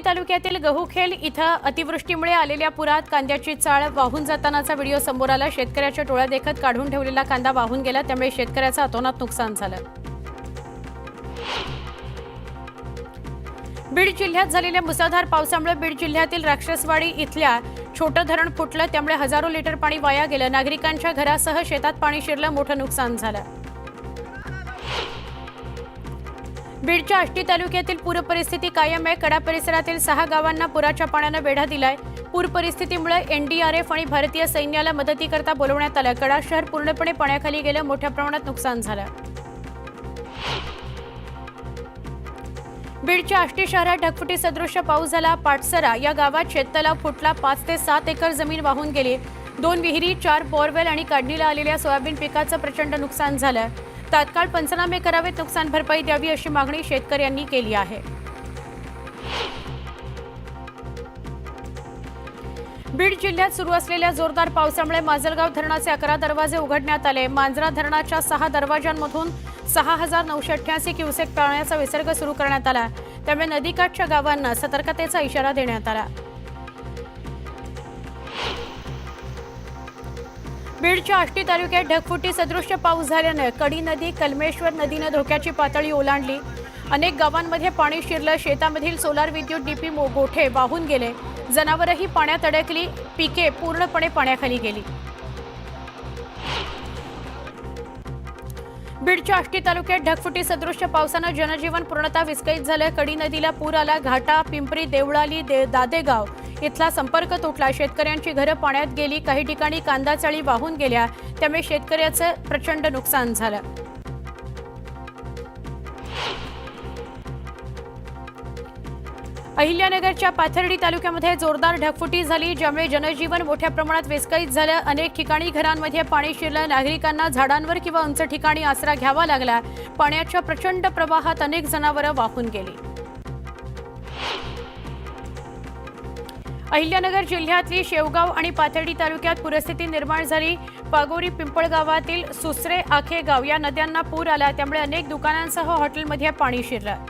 तालुक्यातील गहुखेल इथं अतिवृष्टीमुळे आलेल्या पुरात कांद्याची चाळ वाहून जातानाचा व्हिडिओ समोर आला। शेतकऱ्याच्या डोळ्या देखत काढून ठेवलेला कांदा वाहून गेला, त्यामुळे शेतकऱ्याचं अतोनात नुकसान झालं। बीड जिल्ह्यात झालेल्या मुसळधार पावसामुळे बीड जिल्ह्यातील राक्षसवाडी इथल्या छोटं धरण फुटलं, त्यामुळे हजारो लिटर पाणी वाया गेलं। नागरिकांच्या घरासह शेतात पाणी शिरलं, मोठं नुकसान झालं। बीडच्या आष्टी तालुक्यातील पूर परिस्थिती कायम आहे। कडा परिसरातील 6 गावांना पुराच्या पाण्याने वेढा दिलाय। पूर परिस्थितीमुळे एनडीआरएफ आणि भारतीय सैन्याला मदतीकरता बोलवण्यात आलं। कडा शहर पूर्णपणे पाण्याखाली गेलं, मोठ्या प्रमाणात नुकसान झालं। बीडच्या आष्टी शहरात ढगफुटी सदृश्य पाऊस झाला। पाटसरा या गावात शेततलाव फुटला, 5 ते 7 एकर जमीन वाहून गेली। 2 विहिरी, 4 बोरवेल आणि काढणीला आलेल्या सोयाबीन पिकाचं प्रचंड नुकसान झालं। तात्काळ पंचनामे करावेत, नुकसान भरपाई द्यावी अशी मागणी शेतकऱ्यांनी केली आहे। बीड जिल्ह्यात सुरू असलेल्या जोरदार पावसामुळे माजलगाव धरणाचे 11 दरवाजे उघडण्यात आले। मांजरा धरणाच्या 6 दरवाजांमधून 6988 क्युसेक पाण्याचा विसर्ग सुरू करण्यात आला, त्यामुळे नदीकाठच्या गावांना सतर्कतेचा इशारा देण्यात आला। बीडच्या आष्टी तालुक्यात ढगफुटी सदृश्य पाऊस झाल्याने कडी नदी, कलमेश्वर नदीने धोक्याची पातळी ओलांडली। अनेक गावांमध्ये पाणी शिरलं, शेतामधील सोलार विद्युत डीपी गोठे वाहून गेले, जनावरही पाण्यात अडकली, पिके पूर्णपणे पाण्याखाली गेली। बीडच्या आष्टी तालुक्यात ढगफुटी सदृश्य पावसाने जनजीवन पूर्णतः विस्कळीत झालं। कडी नदीला पूर आला। घाटा, पिंपरी, देवळाली, दादेगाव इथला संपर्क तुटला। शेतकऱ्यांची घरं पाण्यात गेली, काही ठिकाणी कांदा चाळी वाहून गेल्या, त्यामुळे शेतकऱ्याचं प्रचंड नुकसान झालं। अहिल्यानगरच्या पाथर्डी तालुक्यामध्ये जोरदार ढगफुटी झाली, ज्यामुळे जनजीवन मोठ्या प्रमाणात विस्कळीत झालं। अनेक ठिकाणी घरांमध्ये पाणी शिरलं, नागरिकांना झाडांवर किंवा उंच ठिकाणी आसरा घ्यावा लागला। पाण्याच्या प्रचंड प्रवाहात अनेक जनावरं वाहून गेली। अहिल्यानगर जिल्ह्यातली शेवगाव आणि पाथर्डी तालुक्यात पूरस्थिती निर्माण झाली। पागोरी पिंपळगावातील सुसरे, आखेगाव या नद्यांना पूर आला, त्यामुळे अनेक दुकानांसह हॉटेलमध्ये पाणी शिरलं।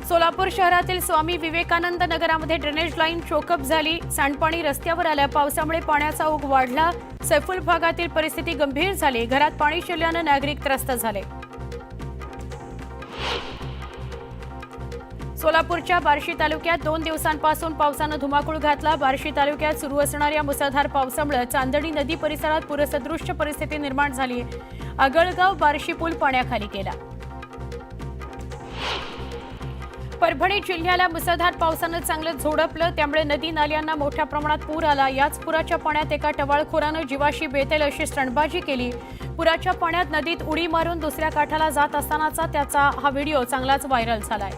सोलापूर शहरातील स्वामी विवेकानंद नगरामध्ये ड्रेनेज लाईन चोकअप झाली, सांडपाणी रस्त्यावर आलं। पावसामुळे पाण्याचा ओघ वाढला, सैफुल भागातील परिस्थिती गंभीर झाली। घरात पाणी शिरल्याने नागरिक त्रस्त झाले। सोलापूरच्या बार्शी तालुक्यात 2 दिवसांपासून पावसाने धुमाकूळ घातला। बार्शी तालुक्यात सुरू असणाऱ्या मुसळधार पावसामुळे चांदणी नदी परिसरात पूरसदृश्य परिस्थिती निर्माण झाली। आगळगाव बार्शी पूल पाण्याखाली गेला। परभणी जिल्ह्याला मुसळधार पावसाने चांगलं झोडपलं, त्यामुळे नदी नाल्यांना मोठ्या प्रमाणात पूर आला। याच पुराच्या पाण्यात एका टवाळखोरानं जीवाशी बेतेल अशी स्टंटबाजी केली। पुराच्या पाण्यात नदीत उडी मारून दुसऱ्या काठाला जात असतानाचा त्याचा हा व्हिडिओ चांगलाच व्हायरल झालाय।